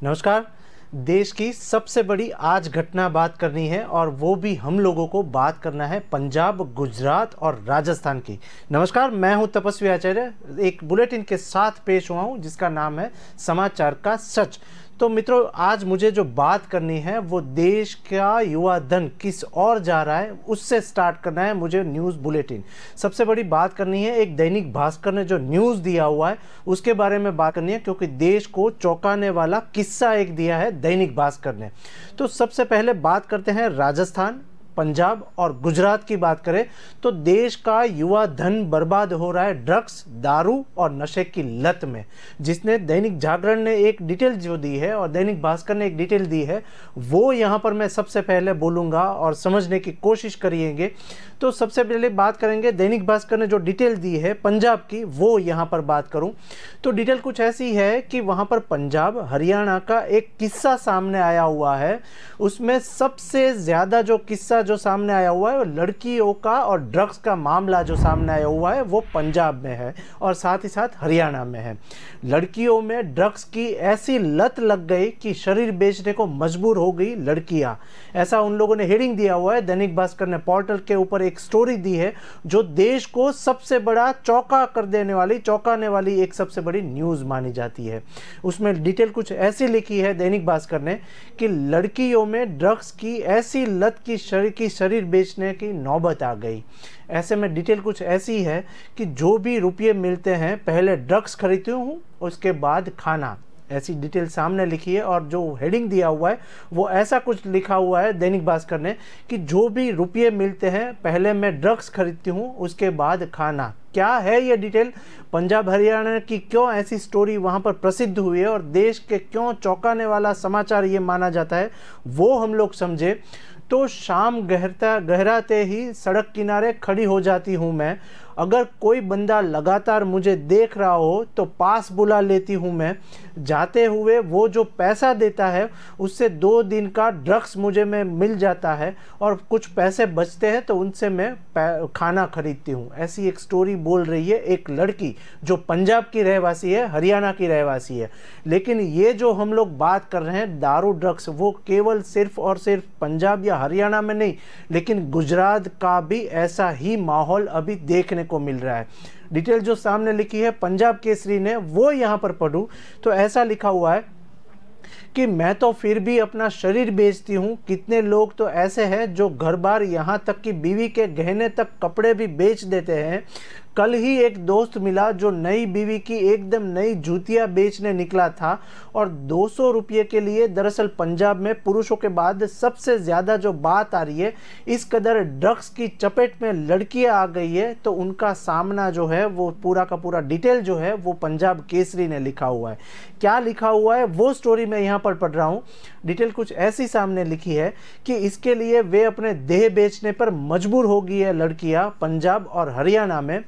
नमस्कार। देश की सबसे बड़ी आज घटना बात करनी है और वो भी हम लोगों को बात करना है पंजाब, गुजरात और राजस्थान की। नमस्कार, मैं हूं तपस्वी आचार्य, एक बुलेटिन के साथ पेश हुआ हूं जिसका नाम है समाचार का सच। तो मित्रों, आज मुझे जो बात करनी है वो देश का युवा धन किस ओर जा रहा है उससे स्टार्ट करना है मुझे। न्यूज़ बुलेटिन सबसे बड़ी बात करनी है। एक दैनिक भास्कर ने जो न्यूज़ दिया हुआ है उसके बारे में बात करनी है, क्योंकि देश को चौंकाने वाला किस्सा एक दिया है दैनिक भास्कर ने। तो सबसे पहले बात करते हैं राजस्थान, पंजाब और गुजरात की बात करें तो देश का युवा धन बर्बाद हो रहा है ड्रग्स, दारू और नशे की लत में। जिसने दैनिक जागरण ने एक डिटेल जो दी है और दैनिक भास्कर ने एक डिटेल दी है वो यहाँ पर मैं सबसे पहले बोलूँगा और समझने की कोशिश करिएंगे। तो सबसे पहले बात करेंगे दैनिक भास्कर ने जो डिटेल दी है पंजाब की, वो यहाँ पर बात करूँ तो डिटेल कुछ ऐसी है कि वहाँ पर पंजाब हरियाणा का एक किस्सा सामने आया हुआ है। उसमें सबसे ज़्यादा जो किस्सा जो सामने आया हुआ है वो लड़कियों का और ड्रग्स का मामला जो सामने आया हुआ है वो पंजाब में है और साथ ही साथ हरियाणा में है। लड़कियों में ड्रग्स की ऐसी लत लग गई कि शरीर बेचने को मजबूर हो गई लड़कियां, ऐसा उन लोगों ने हेडिंग दिया हुआ है। दैनिक भास्कर ने पोर्टल के ऊपर एक स्टोरी दी है जो देश को सबसे बड़ा चौंकाने वाली एक सबसे बड़ी न्यूज़ मानी जाती है। उसमें डिटेल कुछ ऐसी लिखी है दैनिक भास्कर ने कि लड़कियों में ड्रग्स की ऐसी लत की शरीर बेचने की नौबत आ गई। ऐसे में डिटेल कुछ ऐसी है कि जो भी रुपये मिलते हैं पहले ड्रग्स खरीदती हूँ उसके बाद खाना, ऐसी डिटेल सामने लिखी है। और जो हेडिंग दिया हुआ है वो ऐसा कुछ लिखा हुआ है दैनिक भास्कर ने कि जो भी रुपये मिलते हैं पहले मैं ड्रग्स खरीदती हूँ उसके बाद खाना। क्या है ये डिटेल, पंजाब हरियाणा की क्यों ऐसी स्टोरी वहाँ पर प्रसिद्ध हुई है और देश के क्यों चौंकाने वाला समाचार ये माना जाता है, वो हम लोग समझे। तो शाम गहराते ही सड़क किनारे खड़ी हो जाती हूँ मैं। अगर कोई बंदा लगातार मुझे देख रहा हो तो पास बुला लेती हूँ मैं। जाते हुए वो जो पैसा देता है उससे 2 दिन का ड्रग्स मुझे में मिल जाता है और कुछ पैसे बचते हैं तो उनसे मैं खाना खरीदती हूँ। ऐसी एक स्टोरी बोल रही है एक लड़की जो पंजाब की रहवासी है, हरियाणा की रहवासी है। लेकिन ये जो हम लोग बात कर रहे हैं दारू ड्रग्स, वो केवल सिर्फ और सिर्फ पंजाब या हरियाणा में नहीं, लेकिन गुजरात का भी ऐसा ही माहौल अभी देखने को मिल रहा है। डिटेल जो सामने लिखी है पंजाब केसरी ने वो यहां पर पढ़ूं तो ऐसा लिखा हुआ है कि मैं तो फिर भी अपना शरीर बेचती हूँ। कितने लोग तो ऐसे हैं जो घर बार यहाँ तक कि बीवी के गहने तक, कपड़े भी बेच देते हैं। कल ही एक दोस्त मिला जो नई बीवी की एकदम नई जूतियाँ बेचने निकला था और 200 रुपये के लिए। दरअसल पंजाब में पुरुषों के बाद सबसे ज़्यादा जो बात आ रही है, इस कदर ड्रग्स की चपेट में लड़कियां आ गई है, तो उनका सामना जो है वो पूरा का पूरा डिटेल जो है वो पंजाब केसरी ने लिखा हुआ है। क्या लिखा हुआ है वो स्टोरी मैं यहाँ पर पढ़ रहा हूँ। डिटेल कुछ ऐसी सामने लिखी है कि इसके लिए वे अपने देह बेचने पर मजबूर हो गई है लड़कियां पंजाब और हरियाणा में।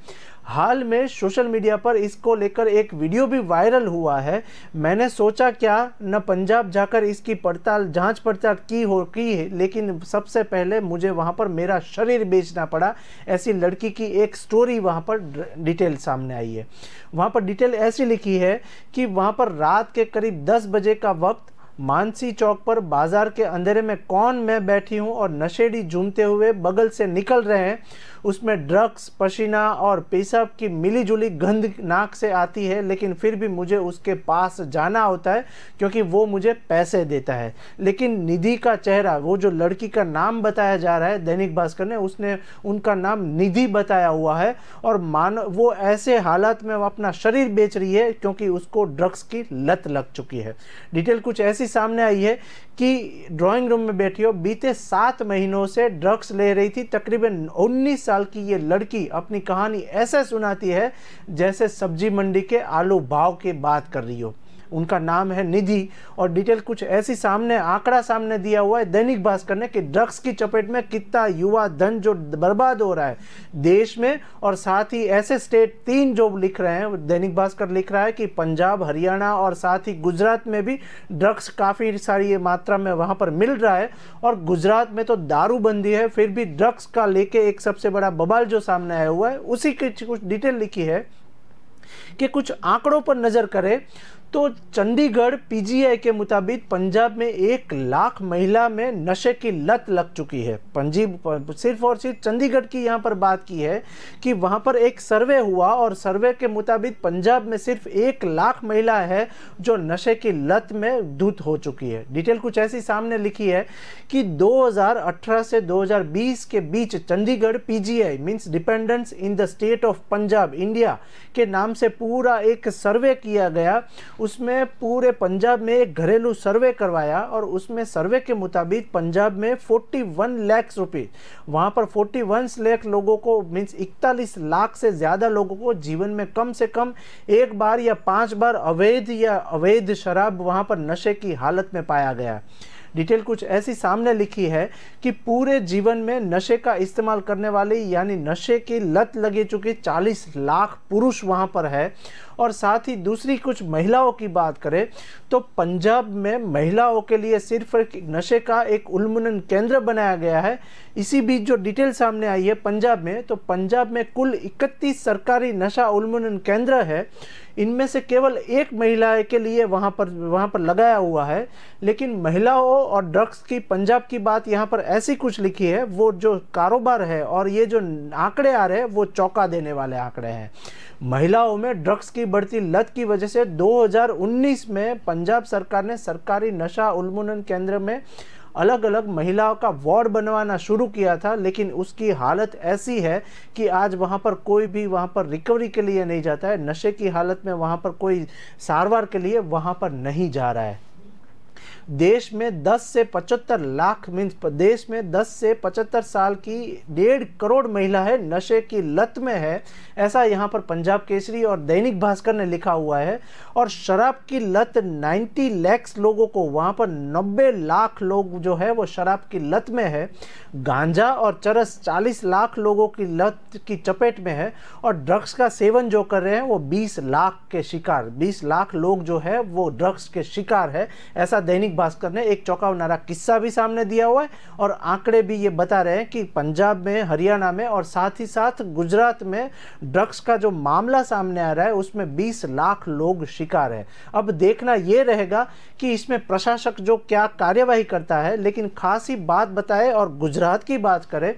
हाल में सोशल मीडिया पर इसको लेकर एक वीडियो भी वायरल हुआ है। मैंने सोचा क्या न पंजाब जाकर इसकी जांच पड़ताल की है, लेकिन सबसे पहले मुझे वहां पर मेरा शरीर बेचना पड़ा। ऐसी लड़की की एक स्टोरी वहां पर डिटेल सामने आई है। वहां पर डिटेल ऐसी लिखी है कि वहां पर रात के करीब 10 बजे का वक्त, मानसी चौक पर बाजार के अंधेरे में कौन मैं बैठी हूँ और नशेड़ी झूमते हुए बगल से निकल रहे हैं। उसमें ड्रग्स, पसीना और पेशाब की मिलीजुली गंध नाक से आती है, लेकिन फिर भी मुझे उसके पास जाना होता है क्योंकि वो मुझे पैसे देता है। लेकिन निधि का चेहरा, वो जो लड़की का नाम बताया जा रहा है दैनिक भास्कर ने, उसने उनका नाम निधि बताया हुआ है और वो ऐसे हालात में अपना शरीर बेच रही है क्योंकि उसको ड्रग्स की लत लग चुकी है। डिटेल कुछ ऐसी सामने आई है कि ड्राइंग रूम में बैठी हो, बीते 7 महीनों से ड्रग्स ले रही थी। तकरीबन 19 साल की ये लड़की अपनी कहानी ऐसे सुनाती है जैसे सब्जी मंडी के आलू भाव की बात कर रही हो। उनका नाम है निधि और डिटेल कुछ ऐसी सामने आंकड़ा सामने दिया हुआ है दैनिक भास्कर ने कि ड्रग्स की चपेट में कितना युवा धन जो बर्बाद हो रहा है देश में। और साथ ही ऐसे स्टेट 3 जो लिख रहे हैं, दैनिक भास्कर लिख रहा है कि पंजाब, हरियाणा और साथ ही गुजरात में भी ड्रग्स काफ़ी सारी मात्रा में वहाँ पर मिल रहा है। और गुजरात में तो दारूबंदी है, फिर भी ड्रग्स का लेके एक सबसे बड़ा बवाल जो सामने आया हुआ है। उसी की कुछ डिटेल लिखी है कि कुछ आंकड़ों पर नज़र करें तो चंडीगढ़ पीजीआई के मुताबिक पंजाब में 1 लाख महिला में नशे की लत लग चुकी है। सिर्फ और सिर्फ चंडीगढ़ की यहाँ पर बात की है कि वहाँ पर एक सर्वे हुआ और सर्वे के मुताबिक पंजाब में सिर्फ 1 लाख महिला है जो नशे की लत में धुत हो चुकी है। डिटेल कुछ ऐसी सामने लिखी है कि 2018 से 2020 के बीच Chandigarh PGI means dependence in the state of Punjab India के नाम से पूरा एक सर्वे किया गया। उसमें पूरे पंजाब में एक घरेलू सर्वे करवाया और उसमें सर्वे के मुताबिक पंजाब में 41 लाख रुपए, वहाँ पर 41 लाख लोगों को मीन्स 41 लाख से ज़्यादा लोगों को जीवन में कम से कम 1 बार या 5 बार अवैध शराब वहाँ पर नशे की हालत में पाया गया। डिटेल कुछ ऐसी सामने लिखी है कि पूरे जीवन में नशे का इस्तेमाल करने वाले यानी नशे की लत लगी चुकी 40 लाख पुरुष वहाँ पर है। और साथ ही दूसरी कुछ महिलाओं की बात करें तो पंजाब में महिलाओं के लिए सिर्फ नशे का एक उन्मूलन केंद्र बनाया गया है। इसी बीच जो डिटेल सामने आई है पंजाब में, तो पंजाब में कुल 31 सरकारी नशा उन्मूलन केंद्र है। इनमें से केवल 1 महिला के लिए वहाँ पर लगाया हुआ है। लेकिन महिलाओं और ड्रग्स की पंजाब की बात यहाँ पर ऐसी कुछ लिखी है, वो जो कारोबार है और ये जो आंकड़े आ रहे हैं वो चौंका देने वाले आंकड़े हैं। महिलाओं में ड्रग्स की बढ़ती लत की वजह से 2019 में पंजाब सरकार ने सरकारी नशा उन्मूलन केंद्र में अलग अलग महिलाओं का वार्ड बनवाना शुरू किया था, लेकिन उसकी हालत ऐसी है कि आज वहाँ पर कोई भी वहाँ पर रिकवरी के लिए नहीं जाता है। नशे की हालत में वहाँ पर कोई सारवार के लिए वहाँ पर नहीं जा रहा है। देश में 10 से 75 लाख मीन्स देश में 10 से 75 साल की 1.5 करोड़ महिला है नशे की लत में है, ऐसा यहाँ पर पंजाब केसरी और दैनिक भास्कर ने लिखा हुआ है। और शराब की लत 90 लाख लोगों को, वहाँ पर 90 लाख लोग जो है वो शराब की लत में है। गांजा और चरस 40 लाख लोगों की लत की चपेट में है। और ड्रग्स का सेवन जो कर रहे हैं वो 20 लाख लोग जो है वो ड्रग्स के शिकार है, ऐसा दैनिक भास्कर ने एक चौंकावनारा किस्सा भी सामने दिया हुआ है। और आंकड़े भी ये बता रहे हैं कि पंजाब में, हरियाणा में और साथ ही साथ गुजरात में ड्रग्स का जो मामला सामने आ रहा है उसमें 20 लाख लोग शिकार है। अब देखना ये रहेगा कि इसमें प्रशासक जो क्या कार्यवाही करता है। लेकिन खास ही बात बताए और गुजरात की बात करें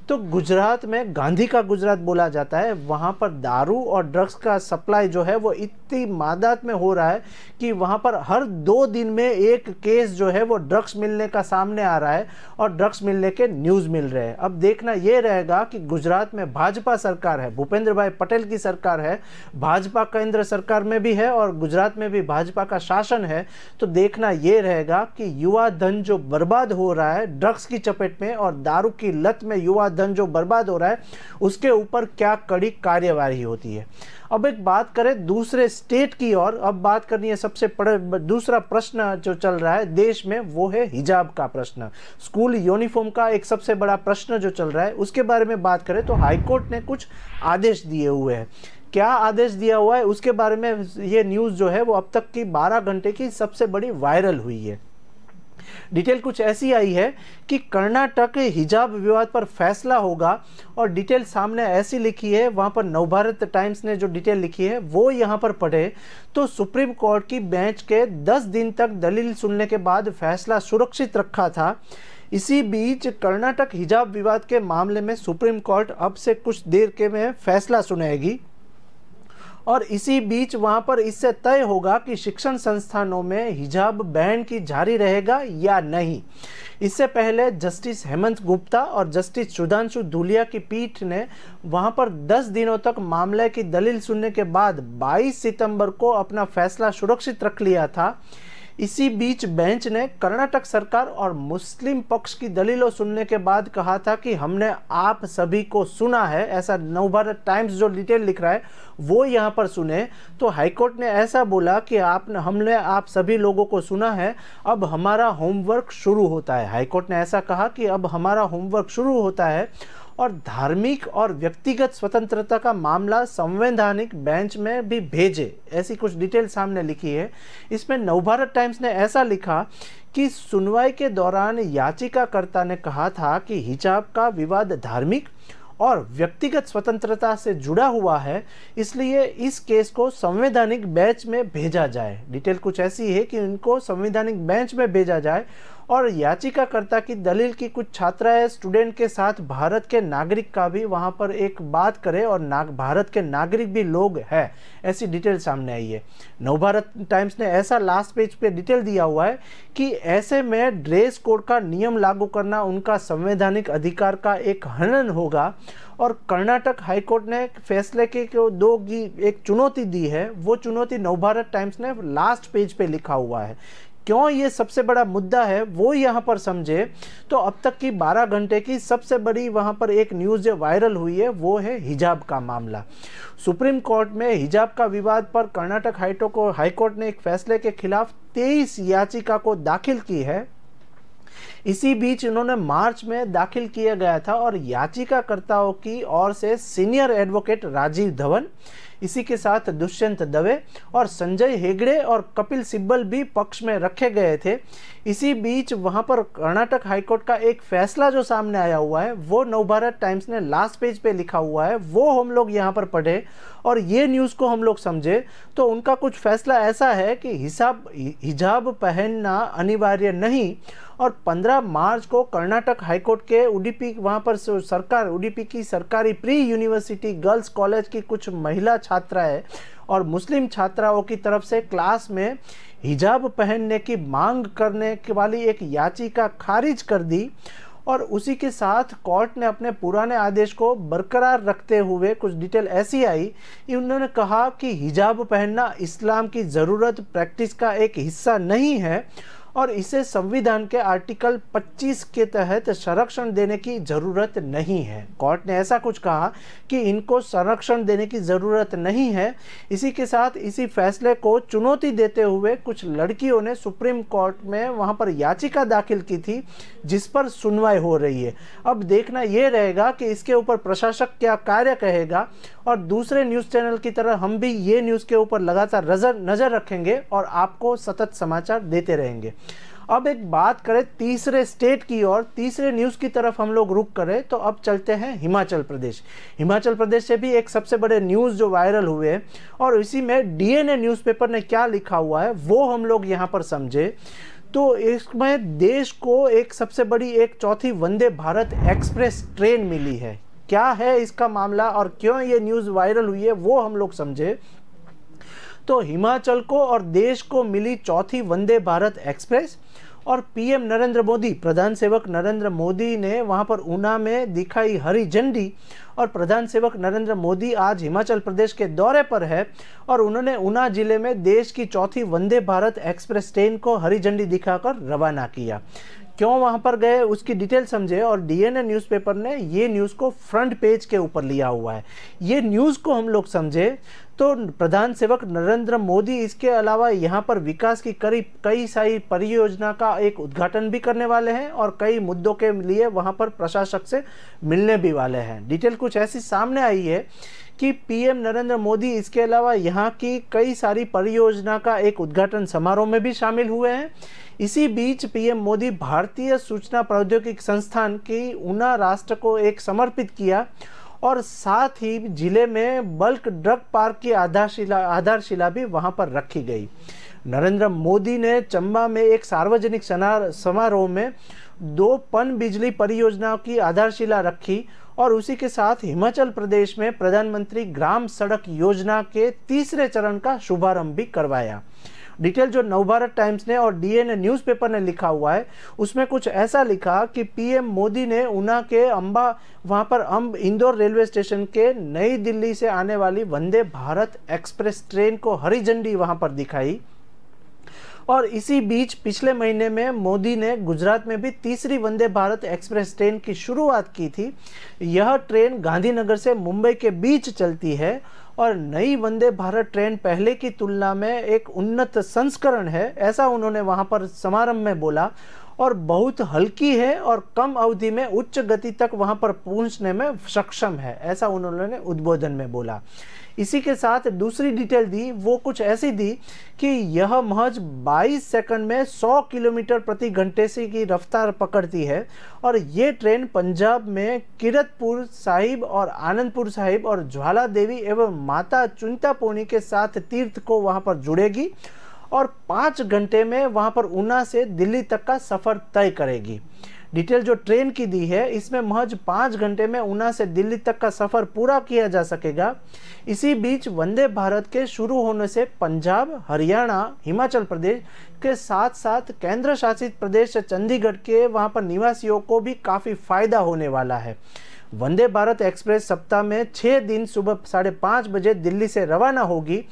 तो गुजरात में गांधी का गुजरात बोला जाता है। वहाँ पर दारू और ड्रग्स का सप्लाई जो है वो इतनी मादात में हो रहा है कि वहाँ पर हर 2 दिन में एक केस जो है वो ड्रग्स मिलने का सामने आ रहा है और ड्रग्स मिलने के न्यूज़ मिल रहे हैं। अब देखना ये रहेगा कि गुजरात में भाजपा सरकार है, भूपेंद्र भाई पटेल की सरकार है, भाजपा केंद्र सरकार में भी है और गुजरात में भी भाजपा का शासन है। तो देखना ये रहेगा कि युवा धन जो बर्बाद हो रहा है ड्रग्स की चपेट में और दारू की लत में युवा धन जो बर्बाद हो रहा है उसके ऊपर क्या कड़ी कार्यवाही होती है। अब एक बात करें दूसरे स्टेट की और अब बात करनी है सबसे दूसरा प्रश्न जो चल रहा है देश में, वो है हिजाब का प्रश्न। स्कूल यूनिफॉर्म का एक सबसे बड़ा प्रश्न जो चल रहा है उसके बारे में बात करें तो हाईकोर्ट ने कुछ आदेश दिए हुए हैं। क्या आदेश दिया हुआ है उसके बारे में ये न्यूज़ जो है वो अब तक की 12 घंटे की सबसे बड़ी वायरल हुई है। डिटेल कुछ ऐसी आई है कि कर्नाटक हिजाब विवाद पर फैसला होगा और डिटेल सामने ऐसी लिखी है, वहां पर नवभारत टाइम्स ने जो डिटेल लिखी है वो यहां पर पढ़े तो सुप्रीम कोर्ट की बेंच के 10 दिन तक दलील सुनने के बाद फैसला सुरक्षित रखा था। इसी बीच कर्नाटक हिजाब विवाद के मामले में सुप्रीम कोर्ट अब से कुछ देर के में फैसला सुनाएगी और इसी बीच वहां पर इससे तय होगा कि शिक्षण संस्थानों में हिजाब बैन की जारी रहेगा या नहीं। इससे पहले जस्टिस हेमंत गुप्ता और जस्टिस सुधांशु धूलिया की पीठ ने वहां पर 10 दिनों तक मामले की दलील सुनने के बाद 22 सितंबर को अपना फैसला सुरक्षित रख लिया था। इसी बीच बेंच ने कर्नाटक सरकार और मुस्लिम पक्ष की दलीलों सुनने के बाद कहा था कि हमने आप सभी को सुना है, ऐसा नवभारत टाइम्स जो डिटेल लिख रहा है वो यहाँ पर सुने। तो हाईकोर्ट ने ऐसा बोला कि हमने आप सभी लोगों को सुना है, अब हमारा होमवर्क शुरू होता है। हाईकोर्ट ने ऐसा कहा कि अब हमारा होमवर्क शुरू होता है और धार्मिक और व्यक्तिगत स्वतंत्रता का मामला संवैधानिक बेंच में भी भेजे, ऐसी कुछ डिटेल सामने लिखी है। इसमें नवभारत टाइम्स ने ऐसा लिखा कि सुनवाई के दौरान याचिकाकर्ता ने कहा था कि हिजाब का विवाद धार्मिक और व्यक्तिगत स्वतंत्रता से जुड़ा हुआ है, इसलिए इस केस को संवैधानिक बेंच में भेजा जाए। डिटेल कुछ ऐसी है कि इनको संवैधानिक बेंच में भेजा जाए और याचिकाकर्ता की दलील की कुछ छात्राएं स्टूडेंट के साथ भारत के नागरिक का भी वहां पर एक बात करे और भारत के नागरिक भी लोग हैं, ऐसी डिटेल सामने आई है। नवभारत टाइम्स ने ऐसा लास्ट पेज पे डिटेल दिया हुआ है कि ऐसे में ड्रेस कोड का नियम लागू करना उनका संवैधानिक अधिकार का एक हनन होगा और कर्नाटक हाईकोर्ट ने फैसले के दो की एक चुनौती दी है। वो चुनौती नवभारत टाइम्स ने लास्ट पेज पे लिखा हुआ है। क्यों ये सबसे बड़ा मुद्दा है वो यहाँ पर समझे तो अब तक की 12 घंटे की सबसे बड़ी वहाँ पर एक न्यूज़ जो वायरल हुई है वो है हिजाब का मामला। सुप्रीम कोर्ट में हिजाब का विवाद पर कर्नाटक हाईकोर्ट ने एक फैसले के खिलाफ 23 याचिका को दाखिल की है। इसी बीच इन्होंने मार्च में दाखिल किया गया था और याचिकाकर्ताओं की ओर से सीनियर एडवोकेट राजीव धवन, इसी के साथ दुष्यंत दवे और संजय हेगड़े और कपिल सिब्बल भी पक्ष में रखे गए थे। इसी बीच वहां पर कर्नाटक हाईकोर्ट का एक फैसला जो सामने आया हुआ है वो नवभारत टाइम्स ने लास्ट पेज पे लिखा हुआ है, वो हम लोग यहाँ पर पढ़े और ये न्यूज़ को हम लोग समझे तो उनका कुछ फैसला ऐसा है कि हिजाब पहनना अनिवार्य नहीं। और 15 मार्च को कर्नाटक हाईकोर्ट के उडुपी वहाँ पर उडुपी की सरकारी प्री यूनिवर्सिटी गर्ल्स कॉलेज की कुछ महिला छात्राएं और मुस्लिम छात्राओं की तरफ से क्लास में हिजाब पहनने की मांग करने वाली एक याचिका खारिज कर दी और उसी के साथ कोर्ट ने अपने पुराने आदेश को बरकरार रखते हुए कुछ डिटेल ऐसी आई कि उन्होंने कहा कि हिजाब पहनना इस्लाम की ज़रूरत प्रैक्टिस का एक हिस्सा नहीं है और इसे संविधान के आर्टिकल 25 के तहत संरक्षण देने की ज़रूरत नहीं है। कोर्ट ने ऐसा कुछ कहा कि इनको संरक्षण देने की ज़रूरत नहीं है। इसी के साथ इसी फैसले को चुनौती देते हुए कुछ लड़कियों ने सुप्रीम कोर्ट में वहां पर याचिका दाखिल की थी जिस पर सुनवाई हो रही है। अब देखना ये रहेगा कि इसके ऊपर प्रशासक क्या कार्य कहेगा और दूसरे न्यूज़ चैनल की तरह हम भी ये न्यूज़ के ऊपर लगातार नज़र रखेंगे और आपको सतत समाचार देते रहेंगे। अब एक बात करें तीसरे स्टेट की और तीसरे न्यूज़ की तरफ हम लोग रुक करें तो अब चलते हैं हिमाचल प्रदेश। हिमाचल प्रदेश से भी एक सबसे बड़े न्यूज़ जो वायरल हुए हैं और इसी में डीएनए न्यूज़पेपर ने क्या लिखा हुआ है वो हम लोग यहाँ पर समझे तो इसमें देश को एक सबसे बड़ी एक चौथी वंदे भारत एक्सप्रेस ट्रेन मिली है। क्या है इसका मामला और क्यों ये न्यूज़ वायरल हुई है वो हम लोग समझे तो हिमाचल को और देश को मिली चौथी वंदे भारत एक्सप्रेस और पीएम नरेंद्र मोदी, प्रधान सेवक नरेंद्र मोदी ने वहां पर ऊना में दिखाई हरी झंडी और प्रधान सेवक नरेंद्र मोदी आज हिमाचल प्रदेश के दौरे पर है और उन्होंने ऊना जिले में देश की चौथी वंदे भारत एक्सप्रेस ट्रेन को हरी झंडी दिखाकर रवाना किया। क्यों वहां पर गए उसकी डिटेल समझे और डीएनए न्यूज़पेपर ने ये न्यूज़ को फ्रंट पेज के ऊपर लिया हुआ है। ये न्यूज़ को हम लोग समझे तो प्रधान सेवक नरेंद्र मोदी इसके अलावा यहाँ पर विकास की कई सारी परियोजना का एक उद्घाटन भी करने वाले हैं और कई मुद्दों के लिए वहाँ पर प्रशासक से मिलने भी वाले हैं। डिटेल कुछ ऐसी सामने आई है कि पीएम नरेंद्र मोदी इसके अलावा यहाँ की कई सारी परियोजना का एक उद्घाटन समारोह में भी शामिल हुए हैं। इसी बीच पीएम मोदी भारतीय सूचना प्रौद्योगिकी संस्थान की ऊना राष्ट्र को एक समर्पित किया और साथ ही जिले में बल्क ड्रग पार्क की आधारशिला भी वहां पर रखी गई। नरेंद्र मोदी ने चंबा में एक सार्वजनिक समारोह में 2 पन बिजली परियोजनाओं की आधारशिला रखी और उसी के साथ हिमाचल प्रदेश में प्रधानमंत्री ग्राम सड़क योजना के तीसरे चरण का शुभारंभ भी करवाया। डिटेल जो नवभारत टाइम्स ने और डीएनए न्यूज़पेपर ने लिखा हुआ है उसमें कुछ ऐसा लिखा कि पीएम मोदी ने ऊना के वहां पर इंदौर रेलवे स्टेशन के नई दिल्ली से आने वाली वंदे भारत एक्सप्रेस ट्रेन को हरी झंडी वहां पर दिखाई और इसी बीच पिछले महीने में मोदी ने गुजरात में भी तीसरी वंदे भारत एक्सप्रेस ट्रेन की शुरुआत की थी। यह ट्रेन गांधीनगर से मुंबई के बीच चलती है और नई वंदे भारत ट्रेन पहले की तुलना में एक उन्नत संस्करण है, ऐसा उन्होंने वहां पर समारंभ में बोला। और बहुत हल्की है और कम अवधि में उच्च गति तक वहां पर पहुंचने में सक्षम है, ऐसा उन्होंने उद्बोधन में बोला। इसी के साथ दूसरी डिटेल दी, वो कुछ ऐसी दी कि यह महज 22 सेकंड में 100 किलोमीटर प्रति घंटे से की रफ्तार पकड़ती है और ये ट्रेन पंजाब में किरतपुर साहिब और आनंदपुर साहिब और ज्वाला देवी एवं माता चिंतामणि के साथ तीर्थ को वहां पर जुड़ेगी और 5 घंटे में वहां पर ऊना से दिल्ली तक का सफर तय करेगी। डिटेल जो ट्रेन की दी है इसमें महज 5 घंटे में ऊना से दिल्ली तक का सफर पूरा किया जा सकेगा। इसी बीच वंदे भारत के शुरू होने से पंजाब, हरियाणा, हिमाचल प्रदेश के साथ साथ केंद्र शासित प्रदेश चंडीगढ़ के वहां पर निवासियों को भी काफ़ी फायदा होने वाला है। वंदे भारत एक्सप्रेस सप्ताह में 6 दिन सुबह 5:30 बजे दिल्ली से रवाना होगी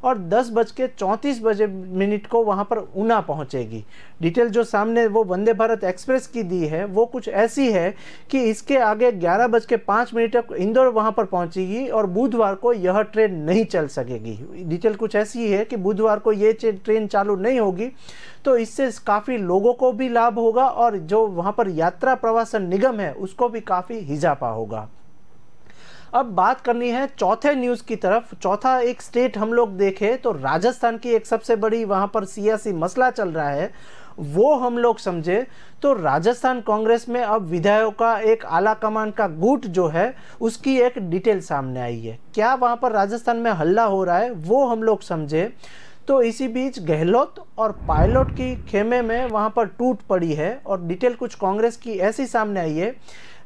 और 10:34 को वहां पर ऊना पहुंचेगी। डिटेल जो सामने वो वंदे भारत एक्सप्रेस की दी है वो कुछ ऐसी है कि इसके आगे 11:05 तक इंदौर वहां पर पहुंचेगी और बुधवार को यह ट्रेन नहीं चल सकेगी। डिटेल कुछ ऐसी है कि बुधवार को ये ट्रेन चालू नहीं होगी, तो इससे काफ़ी लोगों को भी लाभ होगा और जो वहां पर यात्रा प्रवासन निगम है उसको भी काफ़ी इजाफा होगा। अब बात करनी है चौथे न्यूज़ की तरफ। चौथा एक स्टेट हम लोग देखें तो राजस्थान की एक सबसे बड़ी वहां पर सियासी मसला चल रहा है, वो हम लोग समझे तो राजस्थान कांग्रेस में अब विधायकों का एक आला कमान का गुट जो है उसकी एक डिटेल सामने आई है। क्या वहां पर राजस्थान में हल्ला हो रहा है वो हम लोग समझे तो इसी बीच गहलोत और पायलट की खेमे में वहां पर टूट पड़ी है और डिटेल कुछ कांग्रेस की ऐसी सामने आई है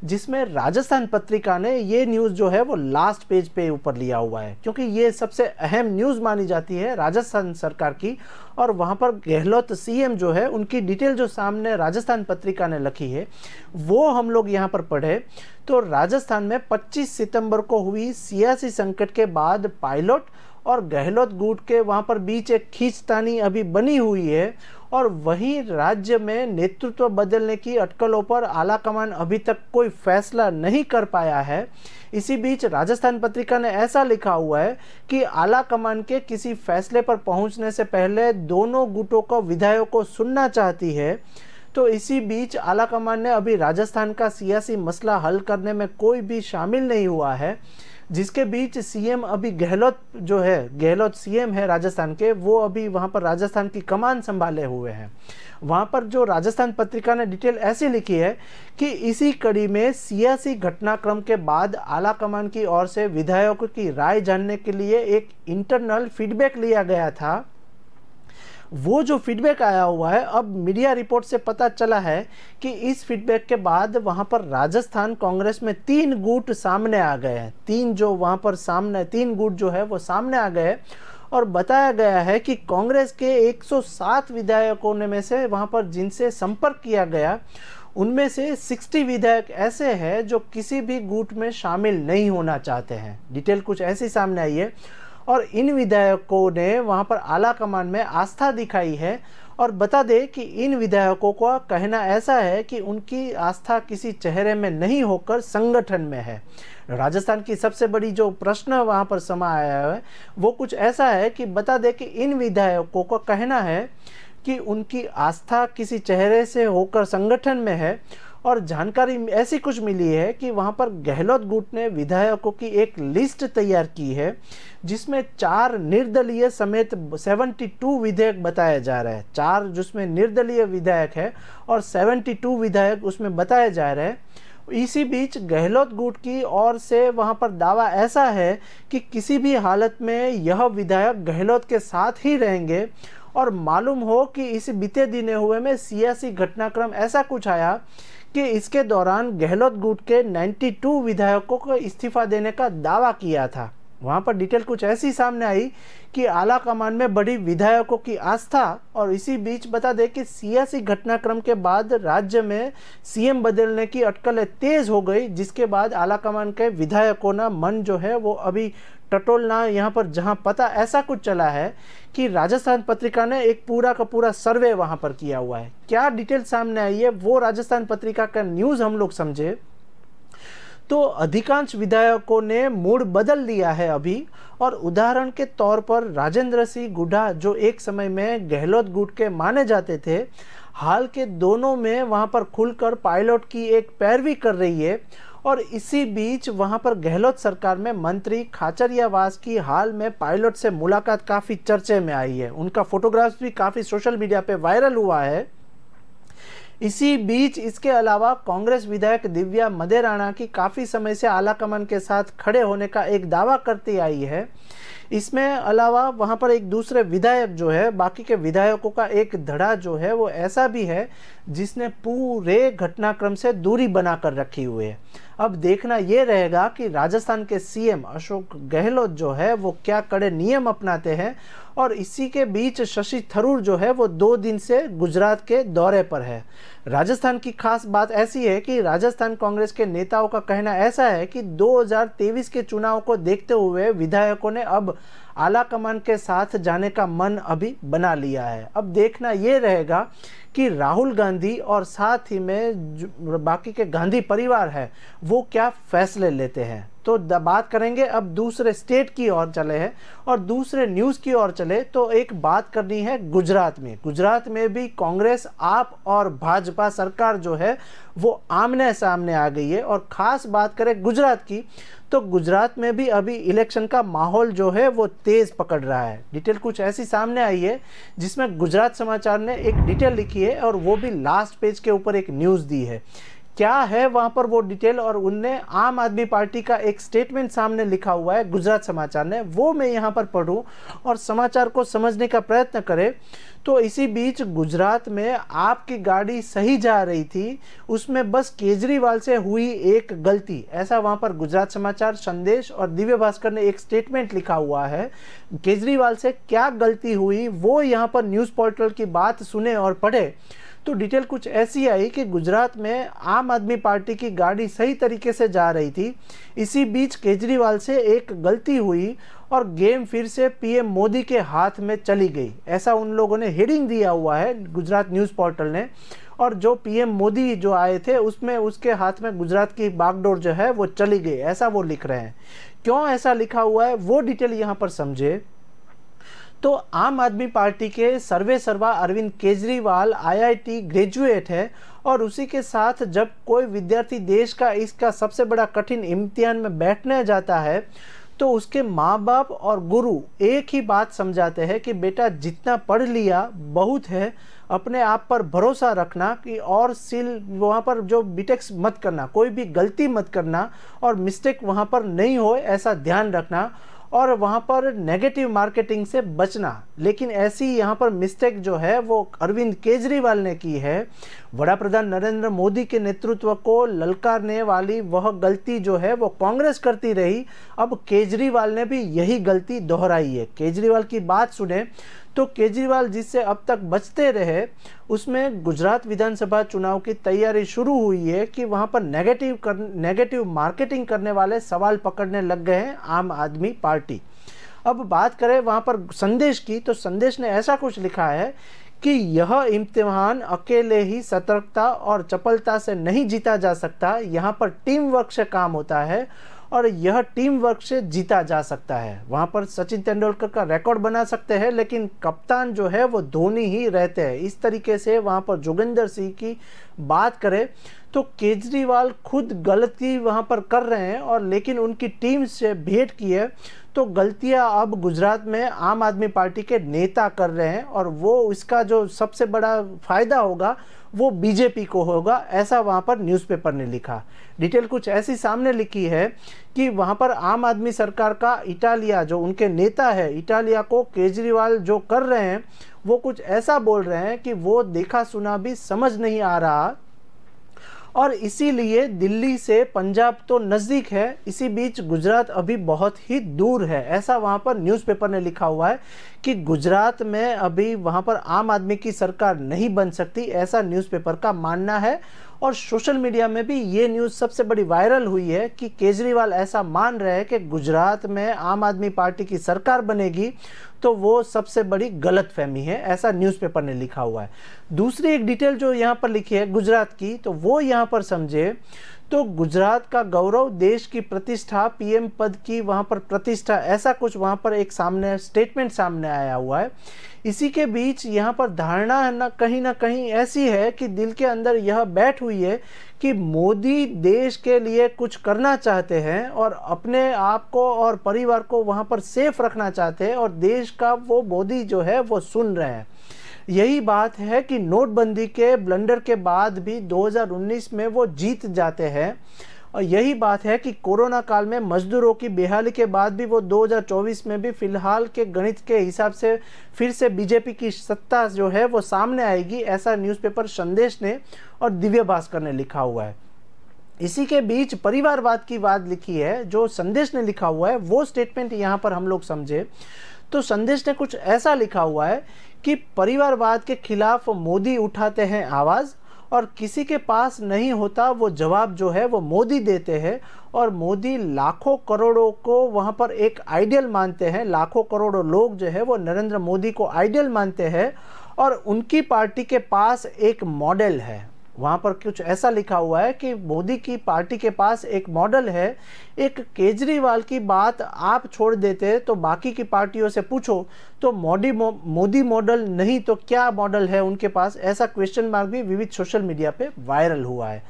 जिसमें राजस्थान पत्रिका ने ये न्यूज़ जो है वो लास्ट पेज पे ऊपर लिया हुआ है, क्योंकि ये सबसे अहम न्यूज़ मानी जाती है राजस्थान सरकार की। और वहाँ पर गहलोत सीएम जो है उनकी डिटेल जो सामने राजस्थान पत्रिका ने लिखी है वो हम लोग यहाँ पर पढ़े तो राजस्थान में 25 सितंबर को हुई सियासी संकट के बाद पायलट और गहलोत गुट के वहाँ पर बीच एक खींचतानी अभी बनी हुई है और वहीं राज्य में नेतृत्व बदलने की अटकलों पर आला कमान अभी तक कोई फैसला नहीं कर पाया है। इसी बीच राजस्थान पत्रिका ने ऐसा लिखा हुआ है कि आला कमान के किसी फैसले पर पहुंचने से पहले दोनों गुटों को विधायकों को सुनना चाहती है। तो इसी बीच आला कमान ने अभी राजस्थान का सियासी मसला हल करने में कोई भी शामिल नहीं हुआ है, जिसके बीच सीएम अभी गहलोत जो है, गहलोत सीएम है राजस्थान के, वो अभी वहाँ पर राजस्थान की कमान संभाले हुए हैं। वहाँ पर जो राजस्थान पत्रिका ने डिटेल ऐसी लिखी है कि इसी कड़ी में सियासी घटनाक्रम के बाद आला कमान की ओर से विधायकों की राय जानने के लिए एक इंटरनल फीडबैक लिया गया था। वो जो फीडबैक आया हुआ है, अब मीडिया रिपोर्ट से पता चला है कि इस फीडबैक के बाद वहां पर राजस्थान कांग्रेस में 3 गुट सामने आ गए हैं। 3 गुट जो है वो सामने आ गए और बताया गया है कि कांग्रेस के 107 विधायकों में से वहां पर जिनसे संपर्क किया गया उनमें से 60 विधायक ऐसे हैं जो किसी भी गुट में शामिल नहीं होना चाहते हैं। डिटेल कुछ ऐसी सामने आई है और इन विधायकों ने वहां पर आला कमान में आस्था दिखाई है। और बता दें कि इन विधायकों का कहना ऐसा है कि उनकी आस्था किसी चेहरे में नहीं होकर संगठन में है। राजस्थान की सबसे बड़ी जो प्रश्न वहां पर समा आया है वो कुछ ऐसा है कि बता दें कि इन विधायकों का कहना है कि उनकी आस्था किसी चेहरे से होकर संगठन में है। और जानकारी ऐसी कुछ मिली है कि वहां पर गहलोत गुट ने विधायकों की एक लिस्ट तैयार की है जिसमें 4 निर्दलीय समेत 72 विधायक बताया जा रहा है। 4 जिसमें निर्दलीय विधायक है और 72 विधायक उसमें बताए जा रहे हैं। इसी बीच गहलोत गुट की ओर से वहां पर दावा ऐसा है कि किसी भी हालत में यह विधायक गहलोत के साथ ही रहेंगे। और मालूम हो कि इस बीते दिन हुए में सियासी घटनाक्रम ऐसा कुछ आया कि इसके दौरान गहलोत गुट के 92 विधायकों को इस्तीफा देने का दावा किया था। वहां पर डिटेल कुछ ऐसी सामने आई कि आला कमान में बड़ी विधायकों की आस्था। और इसी बीच बता दें कि सियासी घटनाक्रम के बाद राज्य में सीएम बदलने की अटकलें तेज हो गई, जिसके बाद आला कमान के विधायकों ना मन जो है वो अभी टटोलना यहाँ पर जहाँ पता ऐसा कुछ चला है कि राजस्थान पत्रिका ने एक पूरा का पूरा सर्वे वहाँ पर किया हुआ है। क्या डिटेल सामने आई है वो राजस्थान पत्रिका का न्यूज़ हम लोग समझे तो अधिकांश विधायकों ने मूड बदल लिया है अभी। और उदाहरण के तौर पर राजेंद्र सिंह गुड्डा जो एक समय में गहलोत गुट के माने जाते थे, हाल के दोनों में वहाँ पर खुलकर पायलट की एक पैरवी कर रही है। और इसी बीच वहाँ पर गहलोत सरकार में मंत्री खाचरियावास की हाल में पायलट से मुलाकात काफ़ी चर्चे में आई है। उनका फोटोग्राफ्स भी काफ़ी सोशल मीडिया पे वायरल हुआ है। इसी बीच इसके अलावा कांग्रेस विधायक दिव्या मदेराणा की काफ़ी समय से आलाकमान के साथ खड़े होने का एक दावा करती आई है। इसमें अलावा वहाँ पर एक दूसरे विधायक जो है, बाकी के विधायकों का एक धड़ा जो है वो ऐसा भी है जिसने पूरे घटनाक्रम से दूरी बनाकर रखी हुई है। अब देखना ये रहेगा कि राजस्थान के सीएम अशोक गहलोत जो है वो क्या कड़े नियम अपनाते हैं। और इसी के बीच शशि थरूर जो है वो 2 दिन से गुजरात के दौरे पर है। राजस्थान की खास बात ऐसी है कि राजस्थान कांग्रेस के नेताओं का कहना ऐसा है कि 2023 के चुनाव को देखते हुए विधायकों ने अब आलाकमान के साथ जाने का मन अभी बना लिया है। अब देखना ये रहेगा कि राहुल गांधी और साथ ही में बाकी के गांधी परिवार है वो क्या फैसले लेते हैं। तो बात करेंगे अब दूसरे स्टेट की ओर चले हैं और दूसरे न्यूज़ की ओर चले तो एक बात करनी है गुजरात में। गुजरात में भी कांग्रेस, आप और भाजपा सरकार जो है वो आमने सामने आ गई है। और ख़ास बात करें गुजरात की तो गुजरात में भी अभी इलेक्शन का माहौल जो है वो तेज़ पकड़ रहा है। डिटेल कुछ ऐसी सामने आई है जिसमें गुजरात समाचार ने एक डिटेल लिखी है और वो भी लास्ट पेज के ऊपर एक न्यूज़ दी है। क्या है वहाँ पर वो डिटेल, और उनने आम आदमी पार्टी का एक स्टेटमेंट सामने लिखा हुआ है गुजरात समाचार ने, वो मैं यहाँ पर पढ़ूँ और समाचार को समझने का प्रयत्न करें। तो इसी बीच गुजरात में आपकी गाड़ी सही जा रही थी, उसमें बस केजरीवाल से हुई एक गलती, ऐसा वहाँ पर गुजरात समाचार, संदेश और दिव्य भास्कर ने एक स्टेटमेंट लिखा हुआ है। केजरीवाल से क्या गलती हुई वो यहाँ पर न्यूज़ पोर्टल की बात सुने और पढ़े तो डिटेल कुछ ऐसी आई कि गुजरात में आम आदमी पार्टी की गाड़ी सही तरीके से जा रही थी। इसी बीच केजरीवाल से एक गलती हुई और गेम फिर से पीएम मोदी के हाथ में चली गई, ऐसा उन लोगों ने हेडिंग दिया हुआ है गुजरात न्यूज़ पोर्टल ने। और जो पीएम मोदी जो आए थे उसमें उसके हाथ में गुजरात की बागडोर जो है वो चली गई, ऐसा वो लिख रहे हैं। क्यों ऐसा लिखा हुआ है वो डिटेल यहाँ पर समझे। तो आम आदमी पार्टी के सर्वे सर्वा अरविंद केजरीवाल आईआईटी ग्रेजुएट है और उसी के साथ जब कोई विद्यार्थी देश का इसका सबसे बड़ा कठिन इम्तिहान में बैठने जाता है तो उसके माँ बाप और गुरु एक ही बात समझाते हैं कि बेटा जितना पढ़ लिया बहुत है, अपने आप पर भरोसा रखना कि और सिल वहाँ पर जो बीटेक्स मत करना, कोई भी गलती मत करना और मिस्टेक वहाँ पर नहीं हो ऐसा ध्यान रखना और वहाँ पर नेगेटिव मार्केटिंग से बचना। लेकिन ऐसी यहाँ पर मिस्टेक जो है वो अरविंद केजरीवाल ने की है। वड़ा प्रधान नरेंद्र मोदी के नेतृत्व को ललकारने वाली वह गलती जो है वो कांग्रेस करती रही, अब केजरीवाल ने भी यही गलती दोहराई है। केजरीवाल की बात सुने तो केजरीवाल जिससे अब तक बचते रहे उसमें गुजरात विधानसभा चुनाव की तैयारी शुरू हुई है कि वहाँ पर नेगेटिव मार्केटिंग करने वाले सवाल पकड़ने लग गए हैं आम आदमी पार्टी। अब बात करें वहाँ पर संदेश की तो संदेश ने ऐसा कुछ लिखा है कि यह इम्तिहान अकेले ही सतर्कता और चपलता से नहीं जीता जा सकता, यहाँ पर टीम वर्क से काम होता है और यह टीम वर्क से जीता जा सकता है। वहाँ पर सचिन तेंदुलकर का रिकॉर्ड बना सकते हैं लेकिन कप्तान जो है वो धोनी ही रहते हैं। इस तरीके से वहाँ पर जोगिंदर सिंह की बात करें तो केजरीवाल खुद गलती वहाँ पर कर रहे हैं और लेकिन उनकी टीम से भेंट की है तो गलतियाँ अब गुजरात में आम आदमी पार्टी के नेता कर रहे हैं और वो इसका जो सबसे बड़ा फ़ायदा होगा वो बीजेपी को होगा, ऐसा वहाँ पर न्यूज़पेपर ने लिखा। डिटेल कुछ ऐसी सामने लिखी है कि वहाँ पर आम आदमी सरकार का इटालिया जो उनके नेता है, इटालिया को केजरीवाल जो कर रहे हैं वो कुछ ऐसा बोल रहे हैं कि वो देखा सुना भी समझ नहीं आ रहा और इसीलिए दिल्ली से पंजाब तो नज़दीक है, इसी बीच गुजरात अभी बहुत ही दूर है, ऐसा वहाँ पर न्यूज़पेपर ने लिखा हुआ है कि गुजरात में अभी वहाँ पर आम आदमी की सरकार नहीं बन सकती, ऐसा न्यूज़पेपर का मानना है। और सोशल मीडिया में भी ये न्यूज़ सबसे बड़ी वायरल हुई है कि केजरीवाल ऐसा मान रहे हैं कि गुजरात में आम आदमी पार्टी की सरकार बनेगी तो वो सबसे बड़ी गलतफहमी है, ऐसा न्यूज़पेपर ने लिखा हुआ है। दूसरी एक डिटेल जो यहाँ पर लिखी है गुजरात की तो वो यहाँ पर समझे तो गुजरात का गौरव, देश की प्रतिष्ठा, पीएम पद की वहाँ पर प्रतिष्ठा, ऐसा कुछ वहाँ पर एक सामने स्टेटमेंट सामने आया हुआ है। इसी के बीच यहाँ पर धारणा ना कहीं ऐसी है कि दिल के अंदर यह बैठ हुई है कि मोदी देश के लिए कुछ करना चाहते हैं और अपने आप को और परिवार को वहाँ पर सेफ रखना चाहते हैं, और देश का वो मोदी जो है वो सुन रहे हैं। यही बात है कि नोटबंदी के ब्लंडर के बाद भी 2019 में वो जीत जाते हैं, और यही बात है कि कोरोना काल में मजदूरों की बेहाली के बाद भी वो 2024 में भी फिलहाल के गणित के हिसाब से फिर से बीजेपी की सत्ता जो है वो सामने आएगी, ऐसा न्यूज़पेपर संदेश ने और दिव्य भास्कर ने लिखा हुआ है। इसी के बीच परिवारवाद की बात लिखी है, जो संदेश ने लिखा हुआ है वो स्टेटमेंट यहाँ पर हम लोग समझे तो संदेश ने कुछ ऐसा लिखा हुआ है कि परिवारवाद के खिलाफ मोदी उठाते हैं आवाज़, और किसी के पास नहीं होता वो जवाब जो है वो मोदी देते हैं, और मोदी लाखों करोड़ों को वहाँ पर एक आइडियल मानते हैं। लाखों करोड़ों लोग जो है वो नरेंद्र मोदी को आइडियल मानते हैं, और उनकी पार्टी के पास एक मॉडल है। वहाँ पर कुछ ऐसा लिखा हुआ है कि मोदी की पार्टी के पास एक मॉडल है। एक केजरीवाल की बात आप छोड़ देते तो बाकी की पार्टियों से पूछो तो मोदी मॉडल नहीं तो क्या मॉडल है उनके पास, ऐसा क्वेश्चन मार्क भी विविध सोशल मीडिया पे वायरल हुआ है।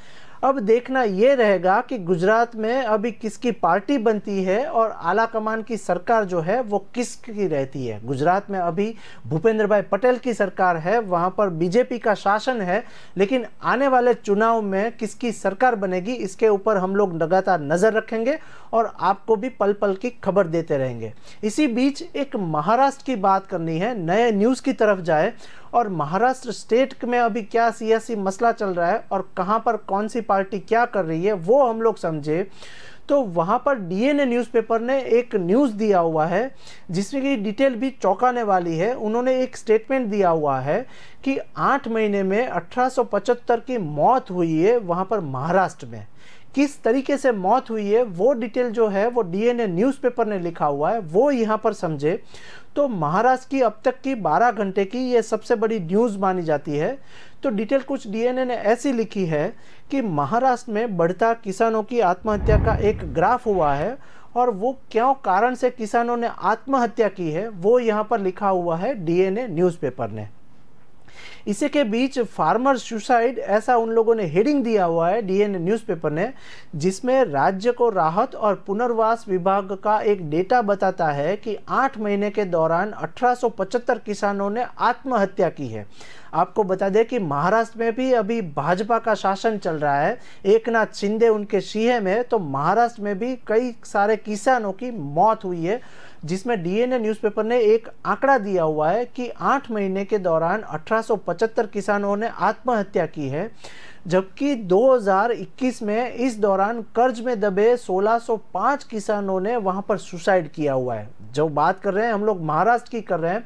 अब देखना ये रहेगा कि गुजरात में अभी किसकी पार्टी बनती है और आला कमान की सरकार जो है वो किसकी रहती है। गुजरात में अभी भूपेंद्र भाई पटेल की सरकार है, वहाँ पर बीजेपी का शासन है, लेकिन आने वाले चुनाव में किसकी सरकार बनेगी इसके ऊपर हम लोग लगातार नज़र रखेंगे और आपको भी पल पल की खबर देते रहेंगे। इसी बीच एक महाराष्ट्र की बात करनी है, नए न्यूज़ की तरफ जाए और महाराष्ट्र स्टेट में अभी क्या सियासी मसला चल रहा है और कहां पर कौन सी पार्टी क्या कर रही है वो हम लोग समझे। तो वहां पर डीएनए न्यूज़पेपर ने एक न्यूज़ दिया हुआ है जिसमें की डिटेल भी चौंकाने वाली है। उन्होंने एक स्टेटमेंट दिया हुआ है कि 8 महीने में 1875 की मौत हुई है वहां पर महाराष्ट्र में। किस तरीके से मौत हुई है वो डिटेल जो है वो डीएनए न्यूज़पेपर ने लिखा हुआ है, वो यहाँ पर समझे। तो महाराष्ट्र की अब तक की 12 घंटे की ये सबसे बड़ी न्यूज़ मानी जाती है। तो डिटेल कुछ डीएनए ने ऐसी लिखी है कि महाराष्ट्र में बढ़ता किसानों की आत्महत्या का एक ग्राफ हुआ है, और वो क्यों कारण से किसानों ने आत्महत्या की है वो यहाँ पर लिखा हुआ है डीएनए न्यूज़पेपर ने। इसी के बीच फार्मर सुसाइड, ऐसा उन लोगों ने हेडिंग दिया हुआ है डीएनए न्यूज़पेपर ने, जिसमें राज्य को राहत और पुनर्वास विभाग का एक डेटा बताता है कि 8 महीने के दौरान 1875 किसानों ने आत्महत्या की है। आपको बता दें कि महाराष्ट्र में भी अभी भाजपा का शासन चल रहा है, एकनाथ शिंदे उनके सीएम है, तो महाराष्ट्र में भी कई सारे किसानों की मौत हुई है, जिसमें डीएनए न्यूज़पेपर ने एक आंकड़ा दिया हुआ है कि 8 महीने के दौरान 1875 किसानों ने आत्महत्या की है, जबकि 2021 में इस दौरान कर्ज में दबे 1605 किसानों ने वहां पर सुसाइड किया हुआ है। जो बात कर रहे हैं हम लोग महाराष्ट्र की कर रहे हैं,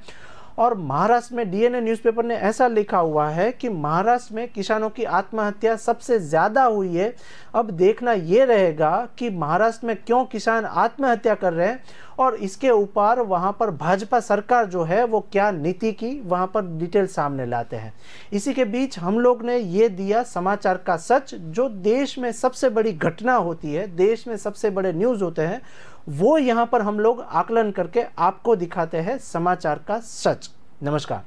और महाराष्ट्र में डीएनए न्यूज़पेपर ने ऐसा लिखा हुआ है कि महाराष्ट्र में किसानों की आत्महत्या सबसे ज़्यादा हुई है। अब देखना ये रहेगा कि महाराष्ट्र में क्यों किसान आत्महत्या कर रहे हैं और इसके ऊपर वहाँ पर भाजपा सरकार जो है वो क्या नीति की वहाँ पर डिटेल सामने लाते हैं। इसी के बीच हम लोग ने ये दिया समाचार का सच, जो देश में सबसे बड़ी घटना होती है, देश में सबसे बड़े न्यूज़ होते हैं, वो यहाँ पर हम लोग आकलन करके आपको दिखाते हैं समाचार का सच। नमस्कार।